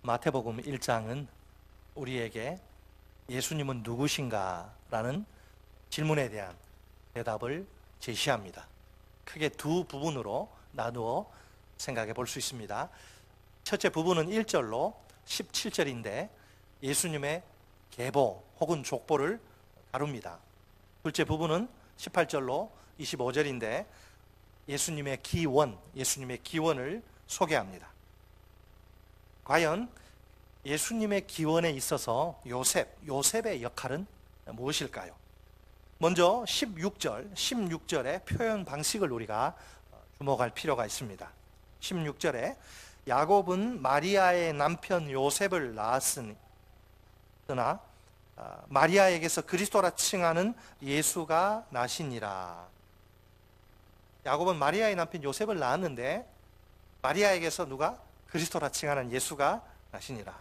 마태복음 1장은 우리에게 예수님은 누구신가? 라는 질문에 대한 대답을 제시합니다. 크게 두 부분으로 나누어 생각해 볼 수 있습니다. 첫째 부분은 1절로 17절인데 예수님의 계보 혹은 족보를 다룹니다. 둘째 부분은 18절로 25절인데 예수님의 기원을 소개합니다. 과연 예수님의 기원에 있어서 요셉의 역할은 무엇일까요? 먼저 16절의 표현 방식을 우리가 주목할 필요가 있습니다. 16절에 야곱은 마리아의 남편 요셉을 낳았으나 마리아에게서 그리스도라 칭하는 예수가 나시니라. 야곱은 마리아의 남편 요셉을 낳았는데 마리아에게서 누가? 그리스도라 칭하는 예수가 나시니라.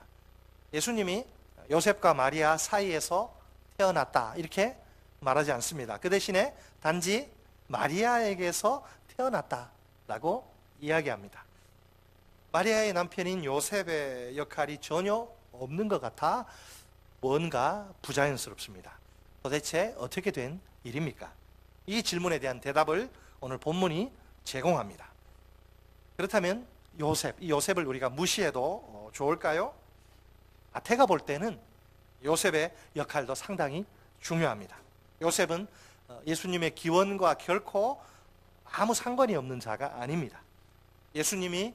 예수님이 요셉과 마리아 사이에서 태어났다 이렇게 말하지 않습니다. 그 대신에 단지 마리아에게서 태어났다라고 이야기합니다. 마리아의 남편인 요셉의 역할이 전혀 없는 것 같아 뭔가 부자연스럽습니다. 도대체 어떻게 된 일입니까? 이 질문에 대한 대답을 오늘 본문이 제공합니다. 그렇다면 이 요셉을 우리가 무시해도 좋을까요? 마태가 볼 때는 요셉의 역할도 상당히 중요합니다. 요셉은 예수님의 기원과 결코 아무 상관이 없는 자가 아닙니다. 예수님이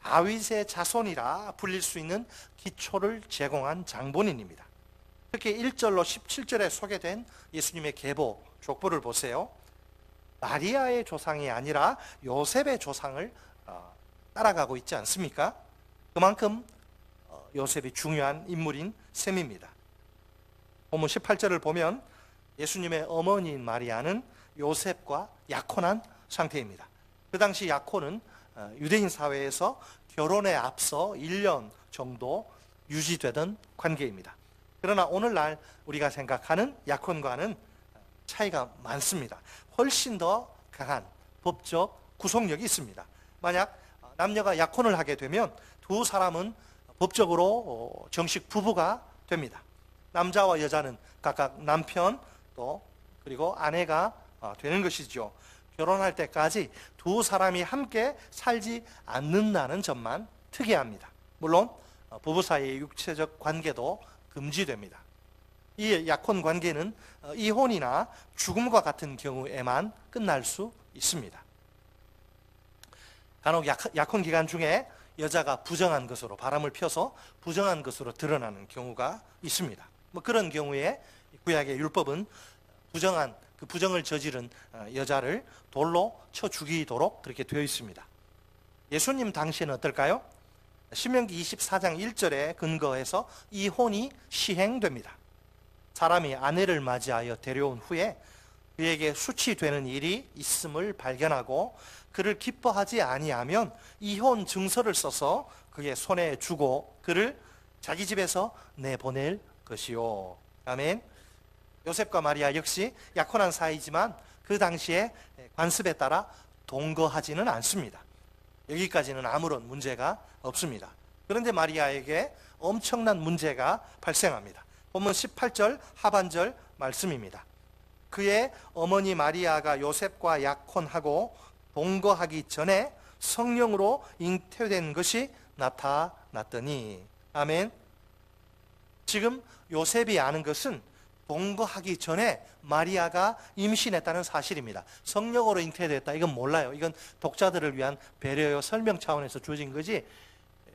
다윗의 자손이라 불릴 수 있는 기초를 제공한 장본인입니다. 특히 1절로 17절에 소개된 예수님의 계보, 족보를 보세요. 마리아의 조상이 아니라 요셉의 조상을 따라가고 있지 않습니까? 그만큼 요셉이 중요한 인물인 셈입니다. 본문 18절을 보면 예수님의 어머니인 마리아는 요셉과 약혼한 상태입니다. 그 당시 약혼은 유대인 사회에서 결혼에 앞서 1년 정도 유지되던 관계입니다. 그러나 오늘날 우리가 생각하는 약혼과는 차이가 많습니다. 훨씬 더 강한 법적 구속력이 있습니다. 만약 남녀가 약혼을 하게 되면 두 사람은 법적으로 정식 부부가 됩니다. 남자와 여자는 각각 남편 또 그리고 아내가 되는 것이죠. 결혼할 때까지 두 사람이 함께 살지 않는다는 점만 특이합니다. 물론 부부 사이의 육체적 관계도 금지됩니다. 이 약혼 관계는 이혼이나 죽음과 같은 경우에만 끝날 수 있습니다. 간혹 약혼 기간 중에 여자가 부정한 것으로 바람을 펴서 부정한 것으로 드러나는 경우가 있습니다. 그런 경우에 구약의 율법은 그 부정을 저지른 여자를 돌로 쳐 죽이도록 그렇게 되어 있습니다. 예수님 당시에는 어떨까요? 신명기 24장 1절에 근거해서 이혼이 시행됩니다. 사람이 아내를 맞이하여 데려온 후에 그에게 수치되는 일이 있음을 발견하고 그를 기뻐하지 아니하면 이혼 증서를 써서 그의 손에 주고 그를 자기 집에서 내보낼 것이요. 아멘. 요셉과 마리아 역시 약혼한 사이지만 그 당시에 관습에 따라 동거하지는 않습니다. 여기까지는 아무런 문제가 없습니다. 그런데 마리아에게 엄청난 문제가 발생합니다. 본문 18절 하반절 말씀입니다. 그의 어머니 마리아가 요셉과 약혼하고 동거하기 전에 성령으로 잉태된 것이 나타났더니. 아멘. 지금 요셉이 아는 것은 동거하기 전에 마리아가 임신했다는 사실입니다. 성령으로 잉태됐다 이건 몰라요. 이건 독자들을 위한 배려요 설명 차원에서 주어진 거지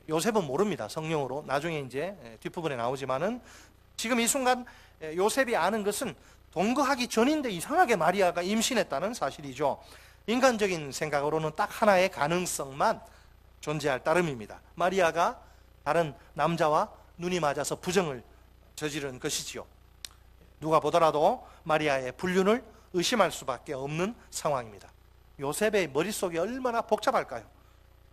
요셉은 모릅니다. 성령으로. 나중에 이제 뒷부분에 나오지만은 지금 이 순간 요셉이 아는 것은 동거하기 전인데 이상하게 마리아가 임신했다는 사실이죠. 인간적인 생각으로는 딱 하나의 가능성만 존재할 따름입니다. 마리아가 다른 남자와 눈이 맞아서 부정을 저지른 것이지요. 누가 보더라도 마리아의 불륜을 의심할 수밖에 없는 상황입니다. 요셉의 머릿속이 얼마나 복잡할까요?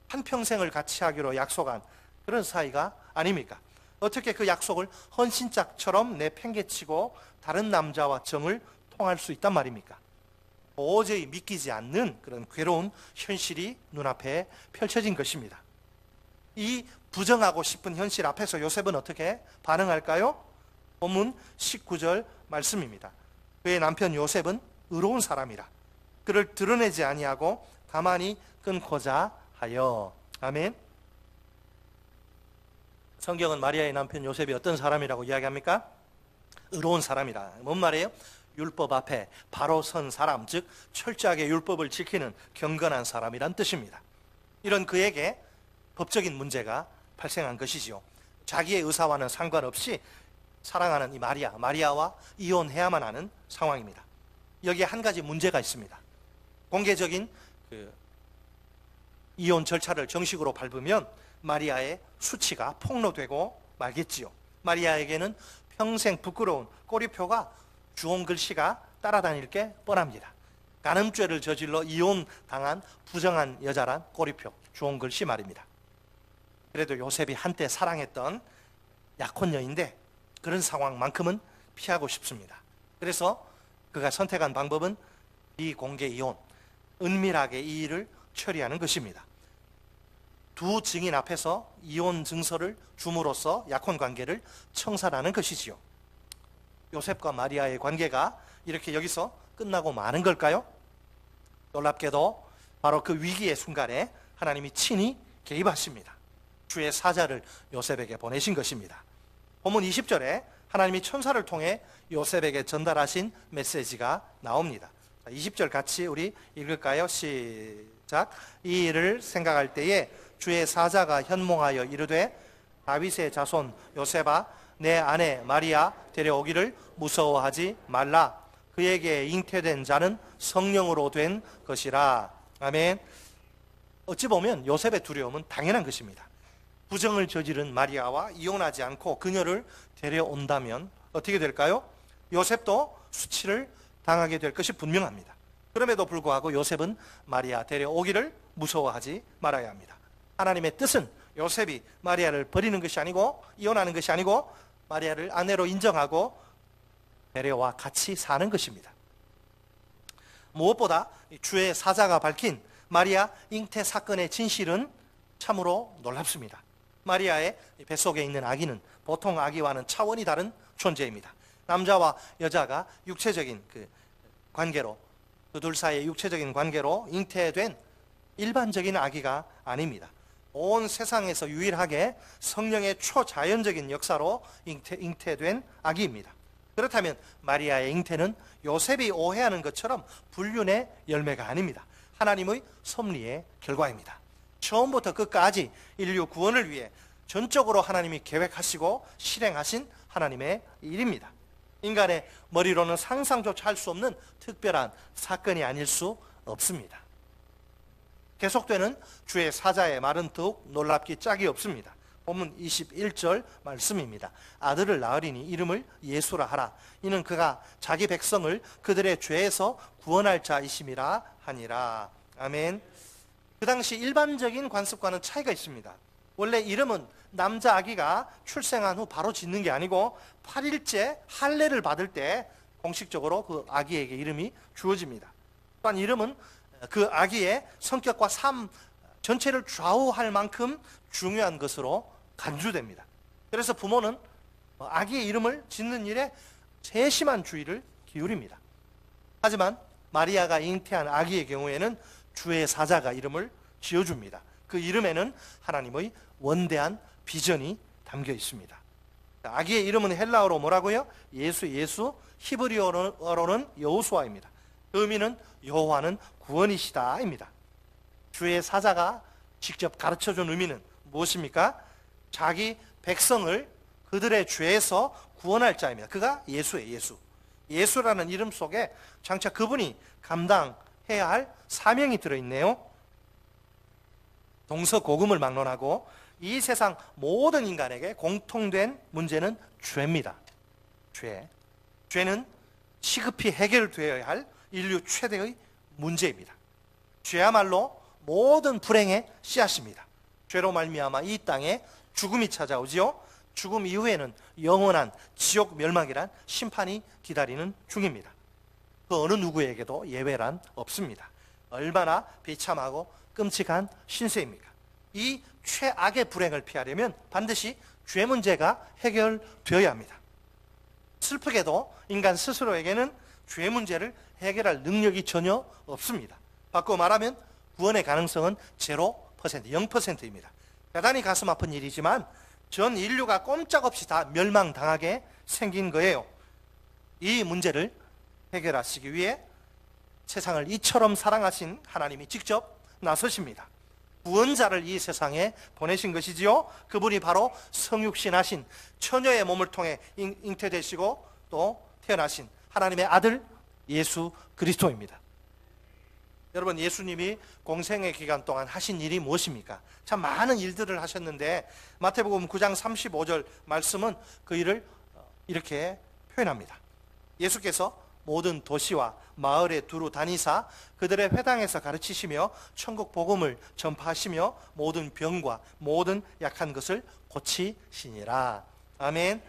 한평생을 같이 하기로 약속한 그런 사이가 아닙니까? 어떻게 그 약속을 헌신짝처럼 내팽개치고 다른 남자와 정을 통할 수 있단 말입니까? 도저히 믿기지 않는 그런 괴로운 현실이 눈앞에 펼쳐진 것입니다. 이 부정하고 싶은 현실 앞에서 요셉은 어떻게 반응할까요? 본문 19절 말씀입니다. 그의 남편 요셉은 의로운 사람이라 그를 드러내지 아니하고 가만히 끊고자 하여. 아멘. 성경은 마리아의 남편 요셉이 어떤 사람이라고 이야기합니까? 의로운 사람이라. 뭔 말이에요? 율법 앞에 바로 선 사람, 즉 철저하게 율법을 지키는 경건한 사람이란 뜻입니다. 이런 그에게 법적인 문제가 발생한 것이지요. 자기의 의사와는 상관없이 사랑하는 이 마리아와 이혼해야만 하는 상황입니다. 여기에 한 가지 문제가 있습니다. 공개적인 이혼 절차를 정식으로 밟으면 마리아의 수치가 폭로되고 말겠지요. 마리아에게는 평생 부끄러운 꼬리표가 주홍 글씨가 따라다닐 게 뻔합니다. 간음죄를 저질러 이혼당한 부정한 여자란 꼬리표, 주홍 글씨 말입니다. 그래도 요셉이 한때 사랑했던 약혼녀인데 그런 상황만큼은 피하고 싶습니다. 그래서 그가 선택한 방법은 비공개 이혼, 은밀하게 이 일을 처리하는 것입니다. 두 증인 앞에서 이혼 증서를 줌으로써 약혼 관계를 청산하는 것이지요. 요셉과 마리아의 관계가 이렇게 여기서 끝나고 마는 걸까요? 놀랍게도 바로 그 위기의 순간에 하나님이 친히 개입하십니다. 주의 사자를 요셉에게 보내신 것입니다. 본문 20절에 하나님이 천사를 통해 요셉에게 전달하신 메시지가 나옵니다. 20절 같이 우리 읽을까요? 시작. 이 일을 생각할 때에 주의 사자가 현몽하여 이르되 다윗의 자손 요셉아 내 아내 마리아 데려오기를 무서워하지 말라. 그에게 잉태된 자는 성령으로 된 것이라. 아멘. 어찌 보면 요셉의 두려움은 당연한 것입니다. 부정을 저지른 마리아와 이혼하지 않고 그녀를 데려온다면 어떻게 될까요? 요셉도 수치를 당하게 될 것이 분명합니다. 그럼에도 불구하고 요셉은 마리아 데려오기를 무서워하지 말아야 합니다. 하나님의 뜻은 요셉이 마리아를 버리는 것이 아니고 이혼하는 것이 아니고 마리아를 아내로 인정하고 데려와 같이 사는 것입니다. 무엇보다 주의 사자가 밝힌 마리아 잉태 사건의 진실은 참으로 놀랍습니다. 마리아의 뱃속에 있는 아기는 보통 아기와는 차원이 다른 존재입니다. 남자와 여자가 육체적인 관계로, 그 둘 사이의 육체적인 관계로 잉태된 일반적인 아기가 아닙니다. 온 세상에서 유일하게 성령의 초자연적인 역사로 잉태된 아기입니다. 그렇다면 마리아의 잉태는 요셉이 오해하는 것처럼 불륜의 열매가 아닙니다. 하나님의 섭리의 결과입니다. 처음부터 끝까지 인류 구원을 위해 전적으로 하나님이 계획하시고 실행하신 하나님의 일입니다. 인간의 머리로는 상상조차 할 수 없는 특별한 사건이 아닐 수 없습니다. 계속되는 주의 사자의 말은 더욱 놀랍기 짝이 없습니다. 본문 21절 말씀입니다. 아들을 낳으리니 이름을 예수라 하라. 이는 그가 자기 백성을 그들의 죄에서 구원할 자이심이라 하니라. 아멘. 그 당시 일반적인 관습과는 차이가 있습니다. 원래 이름은 남자 아기가 출생한 후 바로 짓는 게 아니고 8일째 할례를 받을 때 공식적으로 그 아기에게 이름이 주어집니다. 또한 이름은 그 아기의 성격과 삶 전체를 좌우할 만큼 중요한 것으로 간주됩니다. 그래서 부모는 아기의 이름을 짓는 일에 세심한 주의를 기울입니다. 하지만 마리아가 잉태한 아기의 경우에는 주의 사자가 이름을 지어줍니다. 그 이름에는 하나님의 원대한 비전이 담겨 있습니다. 아기의 이름은 헬라어로 뭐라고요? 예수, 히브리어로는 여호수아입니다. 그 의미는 여호와는 구원이시다입니다. 주의 사자가 직접 가르쳐준 의미는 무엇입니까? 자기 백성을 그들의 죄에서 구원할 자입니다. 그가 예수예요. 예수라는 이름 속에 장차 그분이 감당해야 할 사명이 들어있네요. 동서고금을 막론하고 이 세상 모든 인간에게 공통된 문제는 죄입니다. 죄는 시급히 해결되어야 할 인류 최대의 문제입니다. 죄야말로 모든 불행의 씨앗입니다. 죄로 말미암아 이 땅에 죽음이 찾아오지요. 죽음 이후에는 영원한 지옥 멸망이란 심판이 기다리는 중입니다. 그 어느 누구에게도 예외란 없습니다. 얼마나 비참하고 끔찍한 신세입니까? 이 최악의 불행을 피하려면 반드시 죄 문제가 해결되어야 합니다. 슬프게도 인간 스스로에게는 죄 문제를 해결할 능력이 전혀 없습니다. 바꾸어 말하면 구원의 가능성은 0%, 0%입니다. 대단히 가슴 아픈 일이지만 전 인류가 꼼짝없이 다 멸망당하게 생긴 거예요. 이 문제를 해결하시기 위해 세상을 이처럼 사랑하신 하나님이 직접 나서십니다. 구원자를 이 세상에 보내신 것이지요. 그분이 바로 성육신 하신 처녀의 몸을 통해 잉태되시고 또 태어나신 하나님의 아들 예수 그리스도입니다. 여러분, 예수님이 공생의 기간 동안 하신 일이 무엇입니까? 참 많은 일들을 하셨는데 마태복음 9장 35절 말씀은 그 일을 이렇게 표현합니다. 예수께서 모든 도시와 마을에 두루 다니사 그들의 회당에서 가르치시며 천국 복음을 전파하시며 모든 병과 모든 약한 것을 고치시니라. 아멘.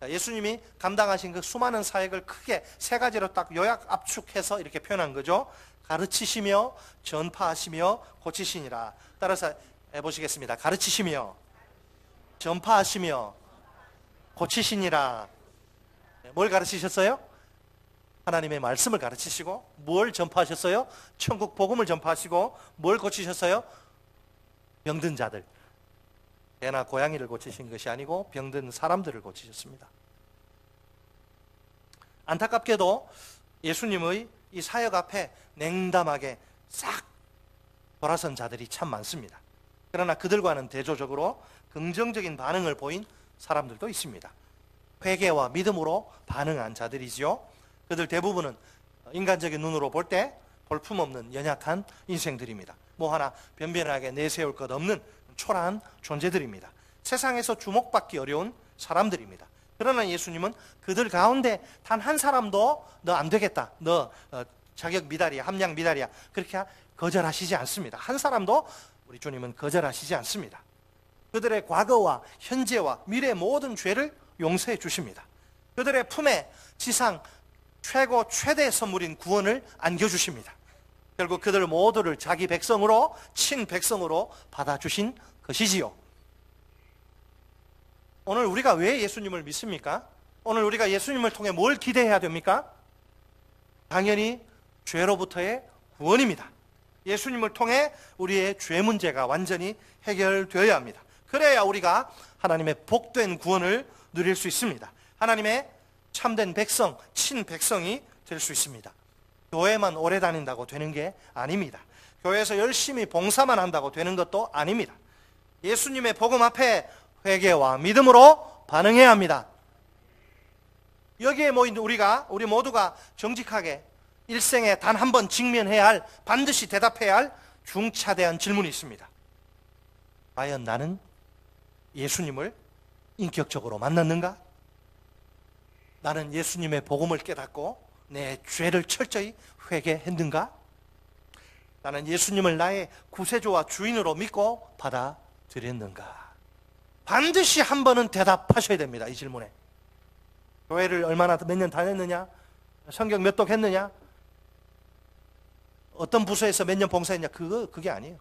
예수님이 감당하신 그 수많은 사역을 크게 세 가지로 딱 요약 압축해서 이렇게 표현한 거죠. 가르치시며 전파하시며 고치시니라. 따라서 해보시겠습니다. 가르치시며 전파하시며 고치시니라. 뭘 가르치셨어요? 하나님의 말씀을 가르치시고 뭘 전파하셨어요? 천국 복음을 전파하시고 뭘 고치셨어요? 병든 자들, 개나 고양이를 고치신 것이 아니고 병든 사람들을 고치셨습니다. 안타깝게도 예수님의 이 사역 앞에 냉담하게 싹 돌아선 자들이 참 많습니다. 그러나 그들과는 대조적으로 긍정적인 반응을 보인 사람들도 있습니다. 회개와 믿음으로 반응한 자들이지요. 그들 대부분은 인간적인 눈으로 볼 때 볼품없는 연약한 인생들입니다. 뭐 하나 변변하게 내세울 것 없는 초라한 존재들입니다. 세상에서 주목받기 어려운 사람들입니다. 그러나 예수님은 그들 가운데 단 한 사람도 너 안 되겠다, 너 자격 미달이야, 함량 미달이야, 그렇게 거절하시지 않습니다. 한 사람도 우리 주님은 거절하시지 않습니다. 그들의 과거와 현재와 미래 모든 죄를 용서해 주십니다. 그들의 품에 지상 최고 최대 선물인 구원을 안겨주십니다. 결국 그들 모두를 자기 백성으로, 친백성으로 받아주신 것이지요. 오늘 우리가 왜 예수님을 믿습니까? 오늘 우리가 예수님을 통해 뭘 기대해야 됩니까? 당연히 죄로부터의 구원입니다. 예수님을 통해 우리의 죄 문제가 완전히 해결되어야 합니다. 그래야 우리가 하나님의 복된 구원을 누릴 수 있습니다. 하나님의 참된 백성, 친백성이 될 수 있습니다. 교회만 오래 다닌다고 되는 게 아닙니다. 교회에서 열심히 봉사만 한다고 되는 것도 아닙니다. 예수님의 복음 앞에 회개와 믿음으로 반응해야 합니다. 여기에 모인 우리 모두가 정직하게 일생에 단 한 번 직면해야 할, 반드시 대답해야 할 중차대한 질문이 있습니다. 과연 나는 예수님을 인격적으로 만났는가? 나는 예수님의 복음을 깨닫고 내 죄를 철저히 회개했는가? 나는 예수님을 나의 구세주와 주인으로 믿고 받아들였는가? 반드시 한 번은 대답하셔야 됩니다. 이 질문에. 교회를 얼마나 몇 년 다녔느냐? 성경 몇 독 했느냐? 어떤 부서에서 몇 년 봉사했냐? 그게 아니에요.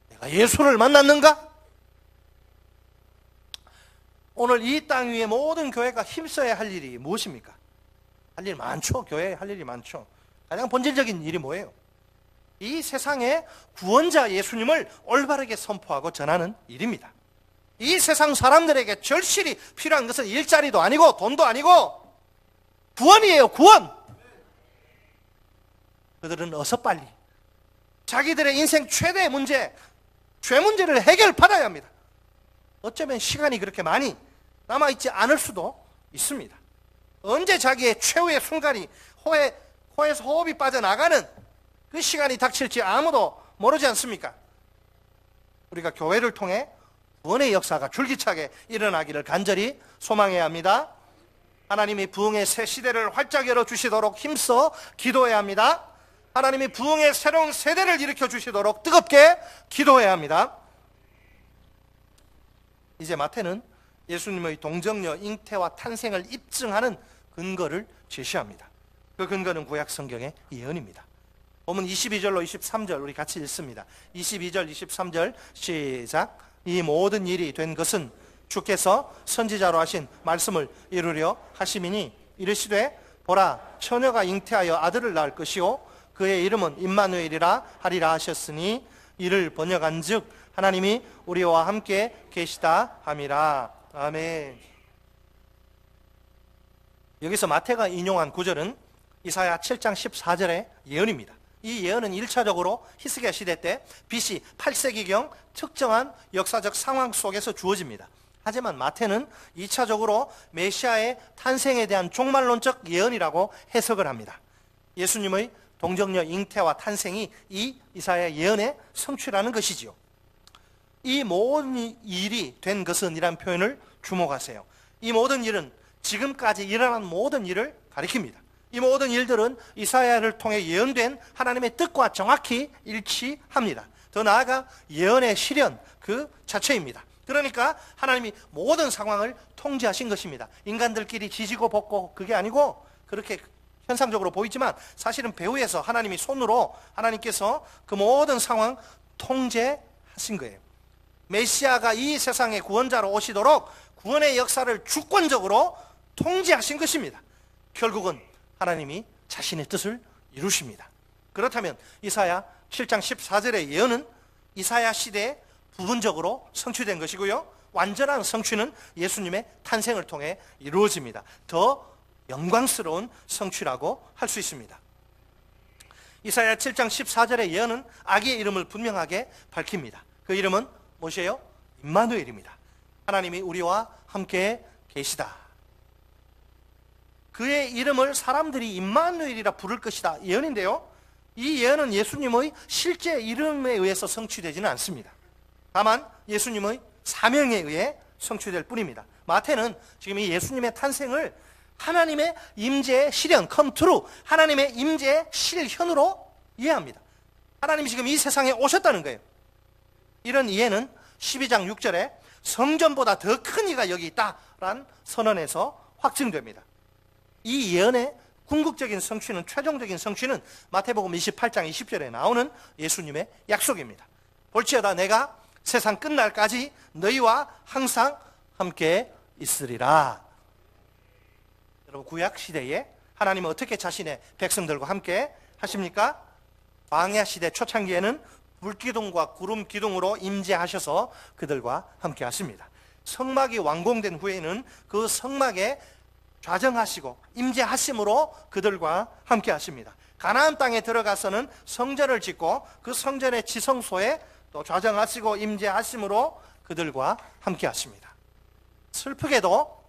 내가 예수를 만났는가? 오늘 이 땅 위에 모든 교회가 힘써야 할 일이 무엇입니까? 할 일 많죠. 교회에 할 일이 많죠. 가장 본질적인 일이 뭐예요? 이 세상에 구원자 예수님을 올바르게 선포하고 전하는 일입니다. 이 세상 사람들에게 절실히 필요한 것은 일자리도 아니고 돈도 아니고 구원이에요. 구원. 그들은 어서 빨리 자기들의 인생 최대의 문제, 죄 문제를 해결받아야 합니다. 어쩌면 시간이 그렇게 많이 남아있지 않을 수도 있습니다. 언제 자기의 최후의 순간이 코에서 호흡이 빠져나가는 그 시간이 닥칠지 아무도 모르지 않습니까? 우리가 교회를 통해 구원의 역사가 줄기차게 일어나기를 간절히 소망해야 합니다. 하나님이 부흥의 새 시대를 활짝 열어주시도록 힘써 기도해야 합니다. 하나님이 부흥의 새로운 세대를 일으켜 주시도록 뜨겁게 기도해야 합니다. 이제 마태는 예수님의 동정녀 잉태와 탄생을 입증하는 근거를 제시합니다. 그 근거는 구약 성경의 예언입니다. 본문 22절로 23절 우리 같이 읽습니다. 22절 23절 시작. 이 모든 일이 된 것은 주께서 선지자로 하신 말씀을 이루려 하심이니 이르시되 보라 처녀가 잉태하여 아들을 낳을 것이요 그의 이름은 임마누엘이라 하리라 하셨으니 이를 번역한즉 하나님이 우리와 함께 계시다 함이라. 아멘. 여기서 마태가 인용한 구절은 이사야 7장 14절의 예언입니다. 이 예언은 1차적으로 히스기야 시대 때 BC 8세기경 특정한 역사적 상황 속에서 주어집니다. 하지만 마태는 2차적으로 메시아의 탄생에 대한 종말론적 예언이라고 해석을 합니다. 예수님의 동정녀 잉태와 탄생이 이 이사야 예언의 성취라는 것이지요. 이 모든 일이 된 것은 이란 표현을 주목하세요. 이 모든 일은 지금까지 일어난 모든 일을 가리킵니다. 이 모든 일들은 이사야를 통해 예언된 하나님의 뜻과 정확히 일치합니다. 더 나아가 예언의 실현 그 자체입니다. 그러니까 하나님이 모든 상황을 통제하신 것입니다. 인간들끼리 지지고 볶고 그게 아니고 그렇게 현상적으로 보이지만 사실은 배후에서 하나님이 손으로 하나님께서 그 모든 상황 통제하신 거예요. 메시아가 이 세상의 구원자로 오시도록 구원의 역사를 주권적으로 통제하신 것입니다. 결국은 하나님이 자신의 뜻을 이루십니다. 그렇다면 이사야 7장 14절의 예언은 이사야 시대에 부분적으로 성취된 것이고요. 완전한 성취는 예수님의 탄생을 통해 이루어집니다. 더 영광스러운 성취라고 할 수 있습니다. 이사야 7장 14절의 예언은 아기의 이름을 분명하게 밝힙니다. 그 이름은 무엇이에요? 임마누엘입니다. 하나님이 우리와 함께 계시다. 그의 이름을 사람들이 임마누엘이라 부를 것이다. 예언인데요. 이 예언은 예수님의 실제 이름에 의해서 성취되지는 않습니다. 다만 예수님의 사명에 의해 성취될 뿐입니다. 마태는 지금 이 예수님의 탄생을 하나님의 임재의 실현, come true, 하나님의 임재의 실현으로 이해합니다. 하나님이 지금 이 세상에 오셨다는 거예요. 이런 이해는 12장 6절에 성전보다 더 큰 이가 여기 있다라는 선언에서 확증됩니다. 이 예언의 궁극적인 성취는, 최종적인 성취는 마태복음 28장 20절에 나오는 예수님의 약속입니다. 볼지어다 내가 세상 끝날까지 너희와 항상 함께 있으리라. 여러분, 구약 시대에 하나님은 어떻게 자신의 백성들과 함께 하십니까? 광야 시대 초창기에는 불기둥과 구름 기둥으로 임재하셔서 그들과 함께 하십니다. 성막이 완공된 후에는 그 성막에 좌정하시고 임재하심으로 그들과 함께 하십니다. 가나안 땅에 들어가서는 성전을 짓고 그 성전의 지성소에 또 좌정하시고 임재하심으로 그들과 함께 하십니다. 슬프게도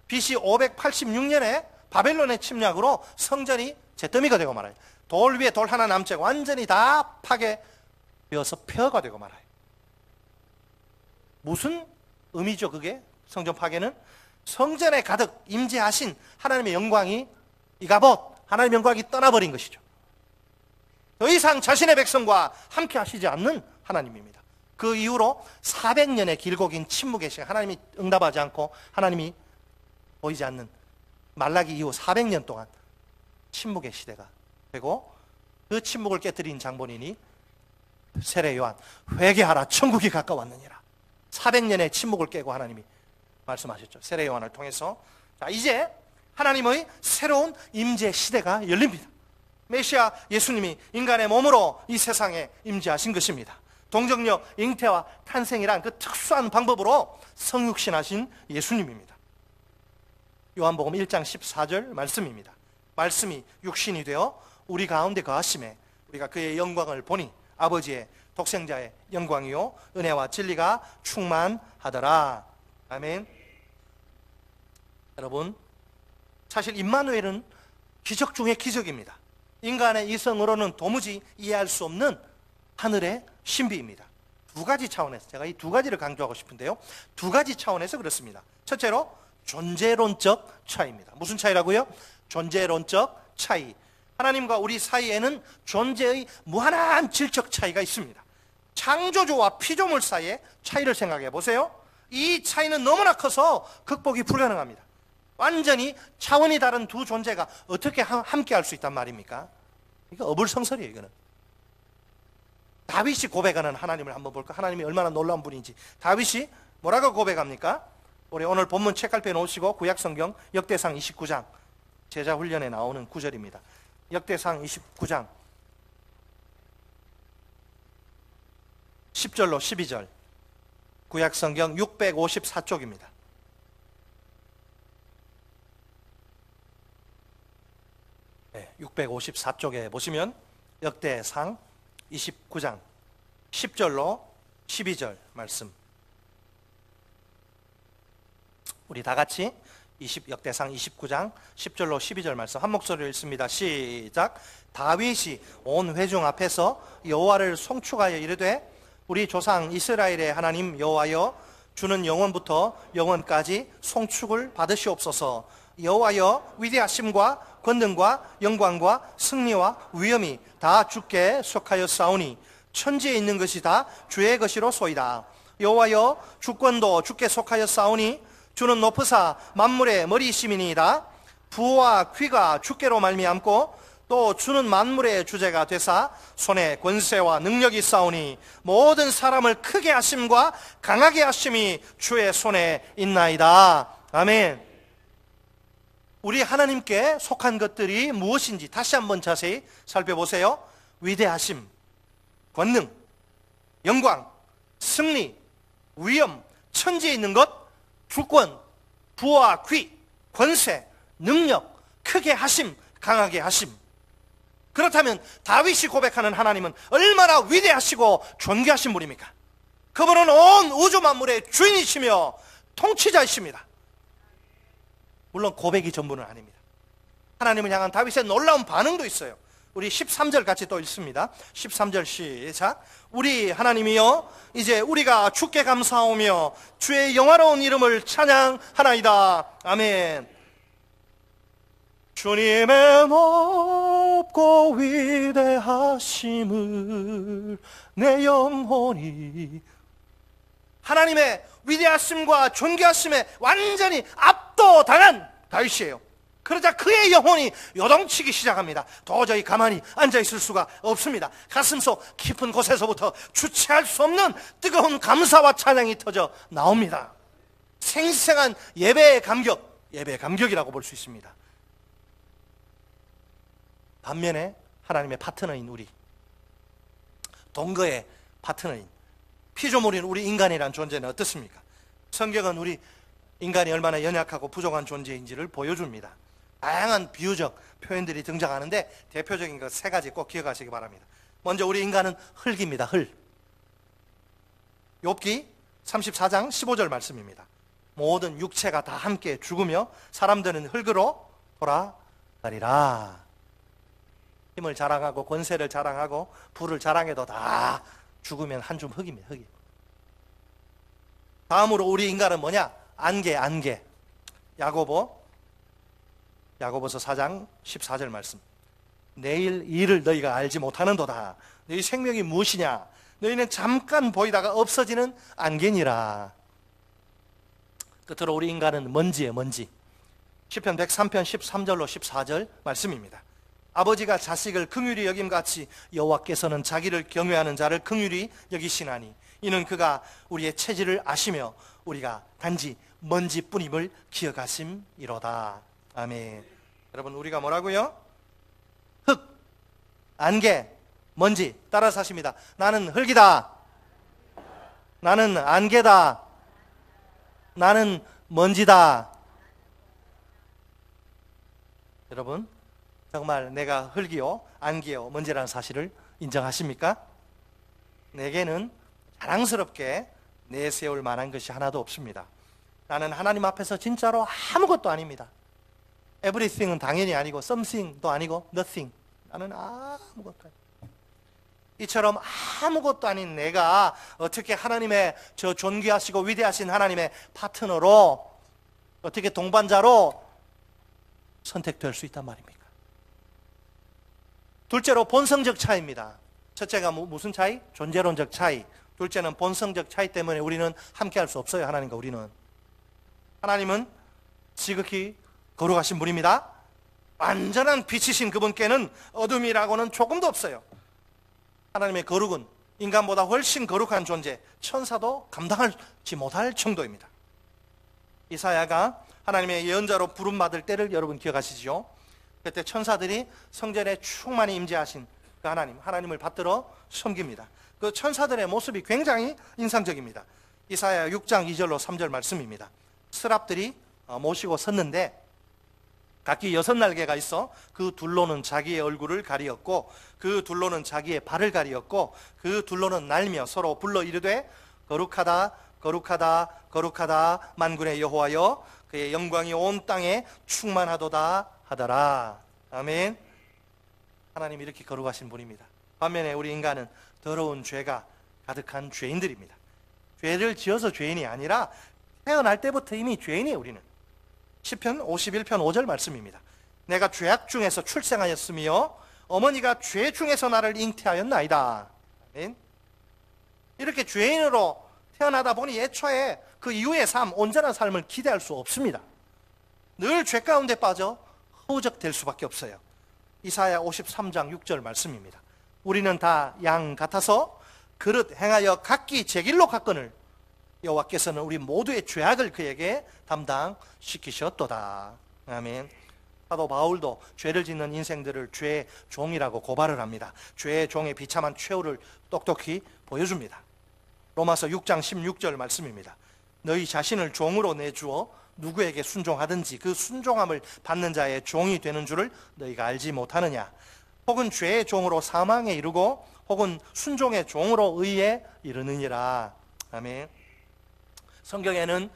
BC 586년에 바벨론의 침략으로 성전이 잿더미가 되고 말아요. 돌 위에 돌 하나 남지 완전히 다 파괴되어서 폐허가 되고 말아요. 무슨 의미죠 그게? 성전 파괴는 성전에 가득 임재하신 하나님의 영광이 이가봇 하나님의 영광이 떠나버린 것이죠. 더 이상 자신의 백성과 함께 하시지 않는 하나님입니다. 그 이후로 400년의 길고 긴 침묵의 시간, 하나님이 응답하지 않고 하나님이 보이지 않는 말라기 이후 400년 동안 침묵의 시대가 되고, 그 침묵을 깨뜨린 장본인이 세례 요한, 회개하라 천국이 가까웠느니라. 400년의 침묵을 깨고 하나님이 말씀하셨죠. 세례 요한을 통해서. 자, 이제 하나님의 새로운 임재 시대가 열립니다. 메시아 예수님이 인간의 몸으로 이 세상에 임재하신 것입니다. 동정녀 잉태와 탄생이란 그 특수한 방법으로 성육신하신 예수님입니다. 요한복음 1장 14절 말씀입니다. 말씀이 육신이 되어 우리 가운데 거하심에 우리가 그의 영광을 보니 아버지의 독생자의 영광이요 은혜와 진리가 충만하더라. 아멘. 여러분, 사실 임마누엘은 기적 중의 기적입니다. 인간의 이성으로는 도무지 이해할 수 없는 하늘의 신비입니다. 두 가지 차원에서, 제가 이 두 가지를 강조하고 싶은데요, 두 가지 차원에서 그렇습니다. 첫째로 존재론적 차이입니다. 무슨 차이라고요? 존재론적 차이. 하나님과 우리 사이에는 존재의 무한한 질적 차이가 있습니다. 창조주와 피조물 사이의 차이를 생각해 보세요. 이 차이는 너무나 커서 극복이 불가능합니다. 완전히 차원이 다른 두 존재가 어떻게 함께 할 수 있단 말입니까? 이거 어불성설이에요. 이거는 다윗이 고백하는 하나님을 한번 볼까? 하나님이 얼마나 놀라운 분인지. 다윗이 뭐라고 고백합니까? 우리 오늘 본문 책갈피에 놓으시고 구약성경 역대상 29장 제자훈련에 나오는 구절입니다. 역대상 29장 10절로 12절, 구약성경 654쪽입니다. 네, 654쪽에 보시면 역대상 29장 10절로 12절 말씀, 우리 다 같이 역대상 29장 10절로 12절 말씀 한 목소리로 읽습니다. 시작. 다윗이 온 회중 앞에서 여호와를 송축하여 이르되 우리 조상 이스라엘의 하나님 여호와여, 주는 영원부터 영원까지 송축을 받으시옵소서. 여호와여, 위대하심과 권능과 영광과 승리와 위엄이 다 주께 속하였사오니 천지에 있는 것이 다 주의 것이로소이다. 여호와여, 주권도 주께 속하였사오니 주는 높으사 만물의 머리이심이니이다. 부와 귀가 주께로 말미암고 또 주는 만물의 주제가 되사 손에 권세와 능력이 있사오니 모든 사람을 크게 하심과 강하게 하심이 주의 손에 있나이다. 아멘. 우리 하나님께 속한 것들이 무엇인지 다시 한번 자세히 살펴보세요. 위대하심, 권능, 영광, 승리, 위엄, 천지에 있는 것, 주권, 부와 귀, 권세, 능력, 크게 하심, 강하게 하심. 그렇다면 다윗이 고백하는 하나님은 얼마나 위대하시고 존귀하신 분입니까? 그분은 온 우주 만물의 주인이시며 통치자이십니다. 물론 고백이 전부는 아닙니다. 하나님을 향한 다윗의 놀라운 반응도 있어요. 우리 13절 같이 또 읽습니다. 13절 시작. 우리 하나님이여, 이제 우리가 주께 감사하오며 주의 영화로운 이름을 찬양하나이다. 아멘. 주님의 높고 위대하심을 내 영혼이, 하나님의 위대하심과 존귀하심에 완전히 압도당한 다윗이에요. 그러자 그의 영혼이 요동치기 시작합니다. 도저히 가만히 앉아있을 수가 없습니다. 가슴속 깊은 곳에서부터 주체할 수 없는 뜨거운 감사와 찬양이 터져 나옵니다. 생생한 예배의 감격이라고 볼 수 있습니다. 반면에 하나님의 파트너인 우리, 동거의 파트너인, 피조물인 우리 인간이란 존재는 어떻습니까? 성경은 우리 인간이 얼마나 연약하고 부족한 존재인지를 보여줍니다. 다양한 비유적 표현들이 등장하는데 대표적인 것 세 가지 꼭 기억하시기 바랍니다. 먼저 우리 인간은 흙입니다. 흙. 욥기 34장 15절 말씀입니다. 모든 육체가 다 함께 죽으며 사람들은 흙으로 돌아가리라. 힘을 자랑하고 권세를 자랑하고 부를 자랑해도 다 죽으면 한 줌 흙입니다. 흙이. 다음으로 우리 인간은 뭐냐? 안개. 야고보서 4장 14절 말씀. 내일 일을 너희가 알지 못하는도다. 너희 생명이 무엇이냐? 너희는 잠깐 보이다가 없어지는 안개니라. 끝으로 우리 인간은 먼지예요. 먼지. 시편 103편 13절로 14절 말씀입니다. 아버지가 자식을 긍휼히 여김같이 여호와께서는 자기를 경외하는 자를 긍휼히 여기시나니 이는 그가 우리의 체질을 아시며 우리가 단지 먼지뿐임을 기억하심이로다. 아멘. 여러분, 우리가 뭐라고요? 흙, 안개, 먼지. 따라서 하십니다. 나는 흙이다. 나는 안개다. 나는 먼지다. 여러분, 정말 내가 흙이요, 안개요, 먼지라는 사실을 인정하십니까? 내게는 자랑스럽게 내세울 만한 것이 하나도 없습니다. 나는 하나님 앞에서 진짜로 아무것도 아닙니다. Everything은 당연히 아니고 something도 아니고 nothing. 나는 아무것도 아니고. 이처럼 아무것도 아닌 내가 어떻게 하나님의 저 존귀하시고 위대하신 하나님의 파트너로, 어떻게 동반자로 선택될 수 있단 말입니까? 둘째로 본성적 차이입니다. 첫째가 무슨 차이? 존재론적 차이. 둘째는 본성적 차이 때문에 우리는 함께할 수 없어요. 하나님과 우리는. 하나님은 지극히 거룩하신 분입니다. 완전한 빛이신 그분께는 어둠이라고는 조금도 없어요. 하나님의 거룩은 인간보다 훨씬 거룩한 존재, 천사도 감당하지 못할 정도입니다. 이사야가 하나님의 예언자로 부름받을 때를 여러분 기억하시죠? 그때 천사들이 성전에 충만히 임재하신 그 하나님을 받들어 섬깁니다. 그 천사들의 모습이 굉장히 인상적입니다. 이사야 6장 2절로 3절 말씀입니다. 스랍들이 모시고 섰는데 각기 6날개가 있어 그 둘로는 자기의 얼굴을 가리었고 그 둘로는 자기의 발을 가리었고 그 둘로는 날며 서로 불러 이르되 거룩하다 거룩하다 거룩하다 만군의 여호와여 그의 영광이 온 땅에 충만하도다 하더라. 아멘. 하나님 이렇게 거룩하신 분입니다. 반면에 우리 인간은 더러운 죄가 가득한 죄인들입니다. 죄를 지어서 죄인이 아니라 태어날 때부터 이미 죄인이에요. 우리는 시편 51편 5절 말씀입니다. 내가 죄악 중에서 출생하였으며 어머니가 죄 중에서 나를 잉태하였나이다. 아멘. 이렇게 죄인으로 태어나다 보니 애초에 그 이후의 삶, 온전한 삶을 기대할 수 없습니다. 늘 죄 가운데 빠져 허우적될 수밖에 없어요. 이사야 53장 6절 말씀입니다. 우리는 다 양 같아서 그릇 행하여 각기 제 길로 갔거늘 여호와께서는 우리 모두의 죄악을 그에게 담당시키셨도다. 아멘. 사도 바울도 죄를 짓는 인생들을 죄의 종이라고 고발을 합니다. 죄의 종의 비참한 최후를 똑똑히 보여줍니다. 로마서 6장 16절 말씀입니다. 너희 자신을 종으로 내주어 누구에게 순종하든지 그 순종함을 받는 자의 종이 되는 줄을 너희가 알지 못하느냐. 혹은 죄의 종으로 사망에 이르고 혹은 순종의 종으로 의에 이르느니라. 아멘. 성경에는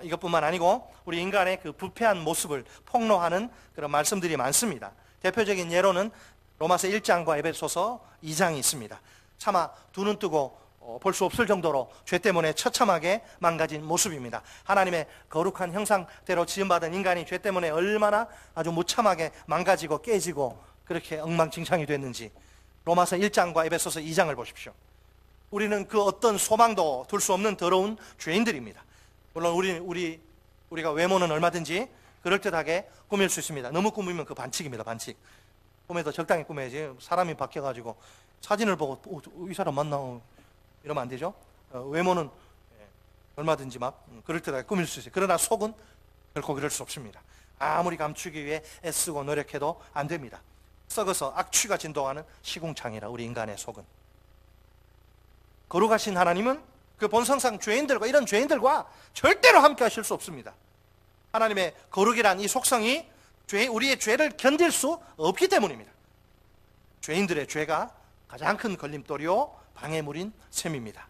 이것뿐만 아니고 우리 인간의 그 부패한 모습을 폭로하는 그런 말씀들이 많습니다. 대표적인 예로는 로마서 1장과 에베소서 2장이 있습니다. 차마 두 눈 뜨고 볼 수 없을 정도로 죄 때문에 처참하게 망가진 모습입니다. 하나님의 거룩한 형상대로 지음받은 인간이 죄 때문에 얼마나 아주 무참하게 망가지고 깨지고 그렇게 엉망진창이 됐는지 로마서 1장과 에베소서 2장을 보십시오. 우리는 그 어떤 소망도 둘 수 없는 더러운 죄인들입니다. 물론 우리가 외모는 얼마든지 그럴듯하게 꾸밀 수 있습니다. 너무 꾸미면 그 반칙입니다. 반칙. 꿈에도 적당히 꾸며야지. 사람이 바뀌어가지고 사진을 보고 이 사람 맞나 이러면 안 되죠. 외모는 얼마든지 막 그럴듯하게 꾸밀 수 있어요. 그러나 속은 결코 그럴 수 없습니다. 아무리 감추기 위해 애쓰고 노력해도 안 됩니다. 썩어서 악취가 진동하는 시궁창이라 우리 인간의 속은. 거룩하신 하나님은 그 본성상 죄인들과 이런 죄인들과 절대로 함께 하실 수 없습니다. 하나님의 거룩이란 이 속성이 우리의 죄를 견딜 수 없기 때문입니다. 죄인들의 죄가 가장 큰 걸림돌이요 방해물인 셈입니다.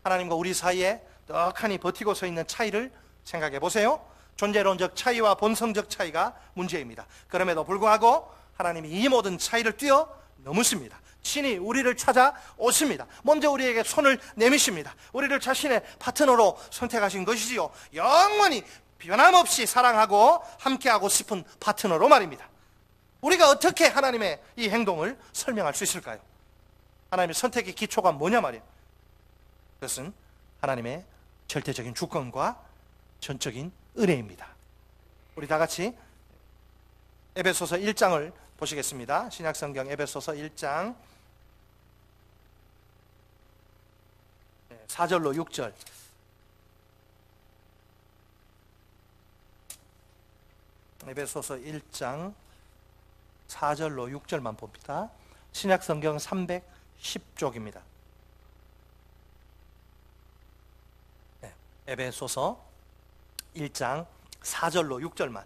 하나님과 우리 사이에 떡하니 버티고 서 있는 차이를 생각해 보세요. 존재론적 차이와 본성적 차이가 문제입니다. 그럼에도 불구하고 하나님이 이 모든 차이를 뛰어넘으십니다. 친히 우리를 찾아오십니다. 먼저 우리에게 손을 내미십니다. 우리를 자신의 파트너로 선택하신 것이지요. 영원히 변함없이 사랑하고 함께하고 싶은 파트너로 말입니다. 우리가 어떻게 하나님의 이 행동을 설명할 수 있을까요? 하나님의 선택의 기초가 뭐냐 말이에요. 그것은 하나님의 절대적인 주권과 전적인 은혜입니다. 우리 다 같이 에베소서 1장을 보시겠습니다. 신약성경 에베소서 1장 4절로 6절. 에베소서 1장 4절로 6절만 봅니다. 신약성경 310쪽입니다. 에베소서 1장 4절로 6절만.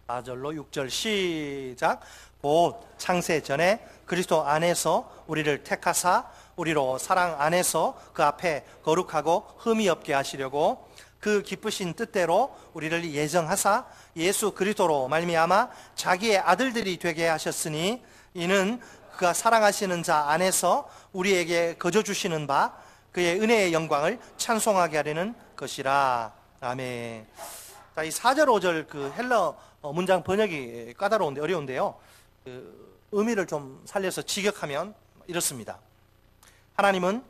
4절로 6절 시작. 곧 창세 전에 그리스도 안에서 우리를 택하사 우리로 사랑 안에서 그 앞에 거룩하고 흠이 없게 하시려고 그 기쁘신 뜻대로 우리를 예정하사 예수 그리스도로 말미암아 자기의 아들들이 되게 하셨으니 이는 그가 사랑하시는 자 안에서 우리에게 거저 주시는 바 그의 은혜의 영광을 찬송하게 하려는 것이라. 아멘. 자, 이 4절 5절 그 헬러 문장 번역이 까다로운데 어려운데요. 그 의미를 좀 살려서 직역하면 이렇습니다. 하나님은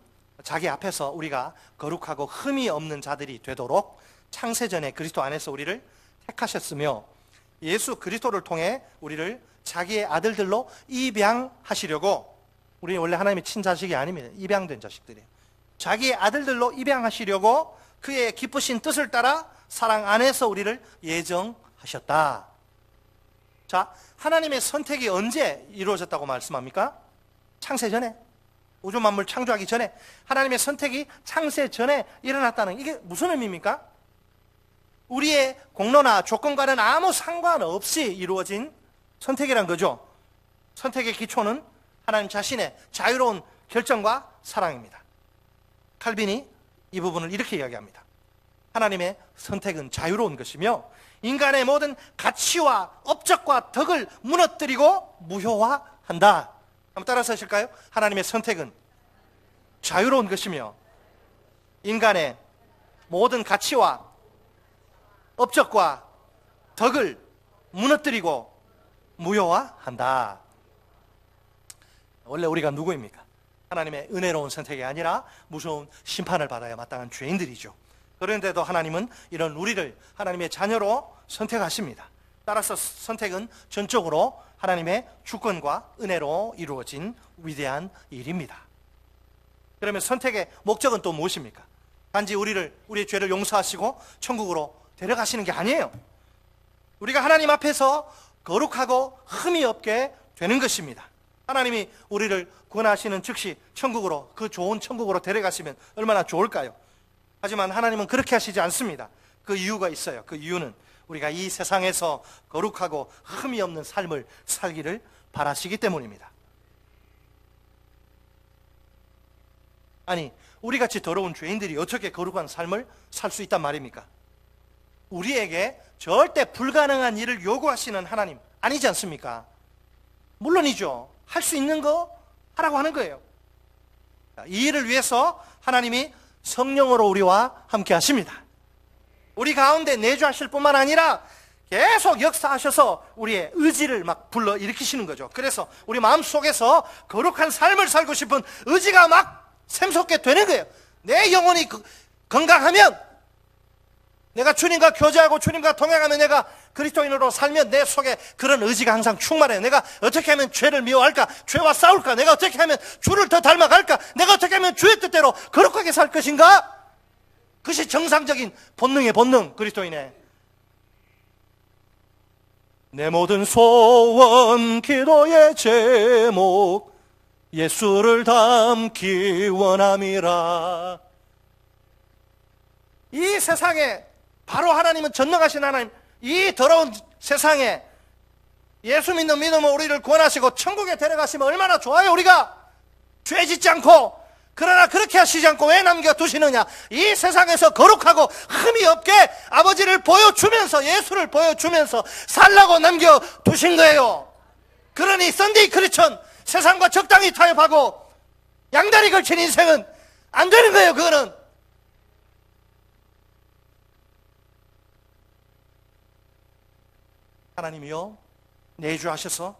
자기 앞에서 우리가 거룩하고 흠이 없는 자들이 되도록 창세전에 그리스도 안에서 우리를 택하셨으며 예수 그리스도를 통해 우리를 자기의 아들들로 입양하시려고 우리 원래 하나님의 친자식이 아닙니다. 입양된 자식들이에요. 자기의 아들들로 입양하시려고 그의 기쁘신 뜻을 따라 사랑 안에서 우리를 예정하셨다. 자, 하나님의 선택이 언제 이루어졌다고 말씀합니까? 창세 전에, 우주 만물 창조하기 전에, 하나님의 선택이 창세 전에 일어났다는, 이게 무슨 의미입니까? 우리의 공로나 조건과는 아무 상관없이 이루어진 선택이란 거죠. 선택의 기초는 하나님 자신의 자유로운 결정과 사랑입니다. 칼빈이 이 부분을 이렇게 이야기합니다. 하나님의 선택은 자유로운 것이며 인간의 모든 가치와 업적과 덕을 무너뜨리고 무효화한다. 한번 따라서 하실까요? 하나님의 선택은 자유로운 것이며 인간의 모든 가치와 업적과 덕을 무너뜨리고 무효화한다. 원래 우리가 누구입니까? 하나님의 은혜로운 선택이 아니라 무서운 심판을 받아야 마땅한 죄인들이죠. 그런데도 하나님은 이런 우리를 하나님의 자녀로 선택하십니다. 따라서 선택은 전적으로 하나님의 주권과 은혜로 이루어진 위대한 일입니다. 그러면 선택의 목적은 또 무엇입니까? 단지 우리의 죄를 용서하시고 천국으로 데려가시는 게 아니에요. 우리가 하나님 앞에서 거룩하고 흠이 없게 되는 것입니다. 하나님이 우리를 구원하시는 즉시 천국으로, 그 좋은 천국으로 데려가시면 얼마나 좋을까요? 하지만 하나님은 그렇게 하시지 않습니다. 그 이유가 있어요. 그 이유는 우리가 이 세상에서 거룩하고 흠이 없는 삶을 살기를 바라시기 때문입니다. 아니, 우리같이 더러운 죄인들이 어떻게 거룩한 삶을 살 수 있단 말입니까? 우리에게 절대 불가능한 일을 요구하시는 하나님 아니지 않습니까? 물론이죠. 할 수 있는 거 하라고 하는 거예요. 이 일을 위해서 하나님이 성령으로 우리와 함께 하십니다. 우리 가운데 내주하실 뿐만 아니라 계속 역사하셔서 우리의 의지를 막 불러일으키시는 거죠. 그래서 우리 마음속에서 거룩한 삶을 살고 싶은 의지가 막 샘솟게 되는 거예요. 내 영혼이 건강하면, 내가 주님과 교제하고 주님과 동행하면, 내가 그리스도인으로 살면 내 속에 그런 의지가 항상 충만해요. 내가 어떻게 하면 죄를 미워할까? 죄와 싸울까? 내가 어떻게 하면 주를 더 닮아갈까? 내가 어떻게 하면 주의 뜻대로 거룩하게 살 것인가? 그것이 정상적인 본능의 본능, 그리스도인의. 내 모든 소원, 기도의 제목, 예수를 닮기 원함이라. 이 세상에, 바로 하나님은 전능하신 하나님, 이 더러운 세상에 예수 믿는 믿음으로 우리를 구원하시고 천국에 데려가시면 얼마나 좋아요. 우리가 죄 짓지 않고. 그러나 그렇게 하시지 않고 왜 남겨두시느냐? 이 세상에서 거룩하고 흠이 없게 아버지를 보여주면서, 예수를 보여주면서 살라고 남겨두신 거예요. 그러니 썬데이 크리스천, 세상과 적당히 타협하고 양다리 걸친 인생은 안 되는 거예요. 그거는 하나님이요, 내주하셔서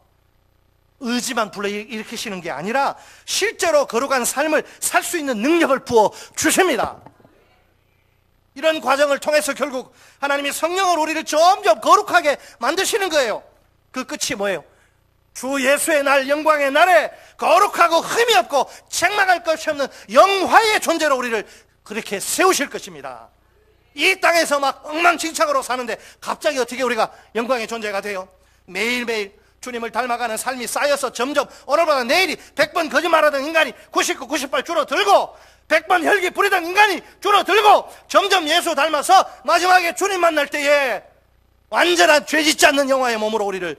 의지만 불러일으키시는 게 아니라 실제로 거룩한 삶을 살 수 있는 능력을 부어 주십니다. 이런 과정을 통해서 결국 하나님이 성령으로 우리를 점점 거룩하게 만드시는 거예요. 그 끝이 뭐예요? 주 예수의 날, 영광의 날에 거룩하고 흠이 없고 책망할 것이 없는 영화의 존재로 우리를 그렇게 세우실 것입니다. 이 땅에서 막 엉망진창으로 사는데 갑자기 어떻게 우리가 영광의 존재가 돼요? 매일매일 주님을 닮아가는 삶이 쌓여서 점점 오늘보다 내일이 100번 거짓말하던 인간이 99, 98 줄어들고 100번 혈기 부리던 인간이 줄어들고 점점 예수 닮아서 마지막에 주님 만날 때에 완전한 죄짓지 않는 영화의 몸으로 우리를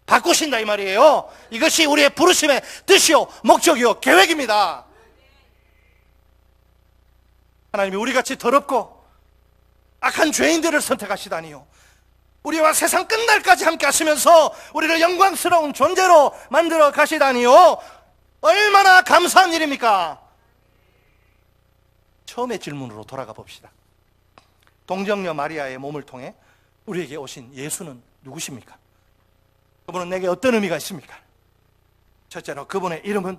바꾸신다 이 말이에요. 이것이 우리의 부르심의 뜻이요, 목적이요, 계획입니다. 하나님이 우리같이 더럽고 악한 죄인들을 선택하시다니요, 우리와 세상 끝날까지 함께 하시면서 우리를 영광스러운 존재로 만들어 가시다니요, 얼마나 감사한 일입니까? 처음의 질문으로 돌아가 봅시다. 동정녀 마리아의 몸을 통해 우리에게 오신 예수는 누구십니까? 그분은 내게 어떤 의미가 있습니까? 첫째로 그분의 이름은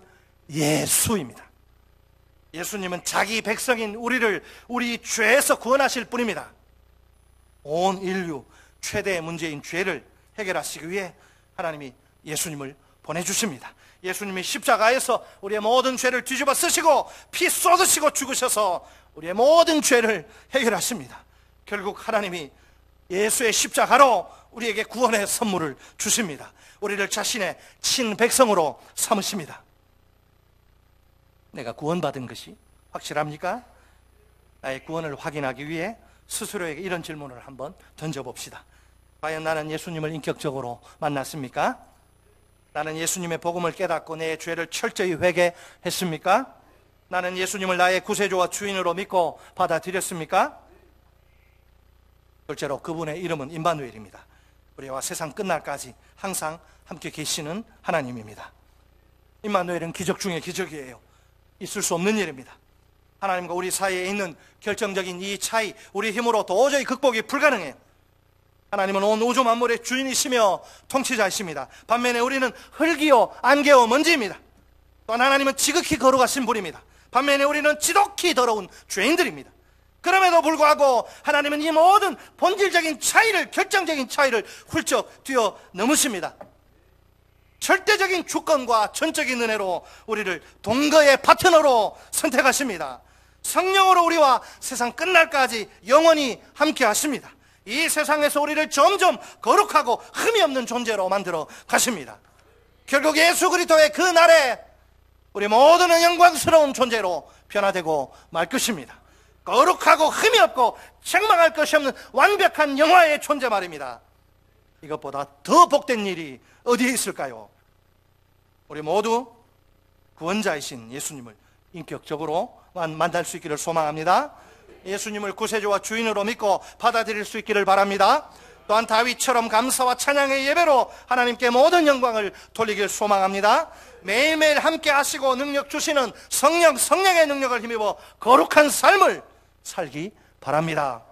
예수입니다. 예수님은 자기 백성인 우리를 우리 죄에서 구원하실 분입니다. 온 인류 최대의 문제인 죄를 해결하시기 위해 하나님이 예수님을 보내주십니다. 예수님이 십자가에서 우리의 모든 죄를 뒤집어 쓰시고 피 쏟으시고 죽으셔서 우리의 모든 죄를 해결하십니다. 결국 하나님이 예수의 십자가로 우리에게 구원의 선물을 주십니다. 우리를 자신의 친백성으로 삼으십니다. 내가 구원받은 것이 확실합니까? 나의 구원을 확인하기 위해 스스로에게 이런 질문을 한번 던져봅시다. 과연 나는 예수님을 인격적으로 만났습니까? 나는 예수님의 복음을 깨닫고 내 죄를 철저히 회개했습니까? 나는 예수님을 나의 구세주와 주인으로 믿고 받아들였습니까? 둘째로 그분의 이름은 임마누엘입니다. 우리와 세상 끝날까지 항상 함께 계시는 하나님입니다. 임마누엘은 기적 중에 기적이에요. 있을 수 없는 일입니다. 하나님과 우리 사이에 있는 결정적인 이 차이, 우리 힘으로 도저히 극복이 불가능해요. 하나님은 온 우주 만물의 주인이시며 통치자이십니다. 반면에 우리는 흙이요 안개요 먼지입니다. 또한 하나님은 지극히 거룩하신 분입니다. 반면에 우리는 지독히 더러운 죄인들입니다. 그럼에도 불구하고 하나님은 이 모든 본질적인 차이를, 결정적인 차이를 훌쩍 뛰어넘으십니다. 절대적인 주권과 전적인 은혜로 우리를 동거의 파트너로 선택하십니다. 성령으로 우리와 세상 끝날까지 영원히 함께 하십니다. 이 세상에서 우리를 점점 거룩하고 흠이 없는 존재로 만들어 가십니다. 결국 예수 그리스도의 그 날에 우리 모두는 영광스러운 존재로 변화되고 말 것입니다. 거룩하고 흠이 없고 책망할 것이 없는 완벽한 영화의 존재 말입니다. 이것보다 더 복된 일이 어디에 있을까요? 우리 모두 구원자이신 예수님을 인격적으로 만날 수 있기를 소망합니다. 예수님을 구세주와 주인으로 믿고 받아들일 수 있기를 바랍니다. 또한 다윗처럼 감사와 찬양의 예배로 하나님께 모든 영광을 돌리길 소망합니다. 매일매일 함께 하시고 능력 주시는 성령의 능력을 힘입어 거룩한 삶을 살기 바랍니다.